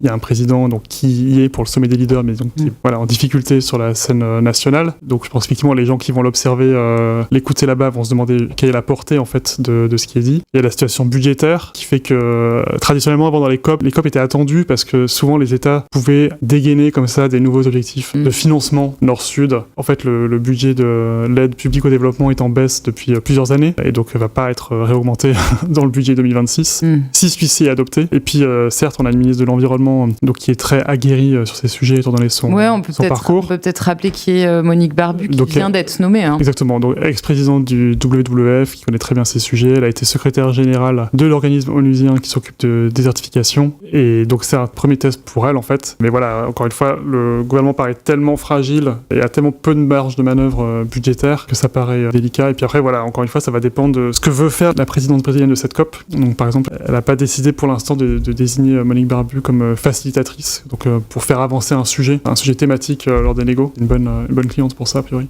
Il y a un président donc, qui y est pour le sommet des leaders, mais donc, qui est en difficulté sur la scène nationale. Donc je pense effectivement les gens qui vont l'observer, l'écouter là-bas vont se demander quelle est la portée en fait de ce qui est dit. Il y a la situation budgétaire qui fait que traditionnellement avant dans les COP étaient attendues parce que souvent les États pouvaient dégainer comme ça des nouveaux objectifs de financement nord-sud. En fait le budget de l'aide publique au développement est en baisse depuis plusieurs années et donc va pas être réaugmenté dans le budget 2026 si celui-ci est adopté. Et puis certes on a une ministre de l'environnement donc qui est très aguerrie sur ces sujets étant donné son parcours. On peut peut-être rappeler qui est Monique Barbu qui vient d'être nommée. Exactement, donc ex-présidente du WWF qui connaît très bien ces sujets. Elle a été secrétaire générale de l'organisme onusien qui s'occupe de désertification et donc c'est un premier test pour elle en fait. Mais voilà, encore une fois, le gouvernement paraît tellement fragile et a tellement peu de marge de manœuvre budgétaire que ça paraît délicat. Et puis après voilà, encore une fois, ça va dépendre de ce que veut faire la présidente brésilienne de cette COP. Donc par exemple, elle n'a pas décidé pour l'instant de désigner Monique Barbu comme facilitatrice, donc pour faire avancer un sujet thématique lors des négos. Une bonne cliente pour ça a priori.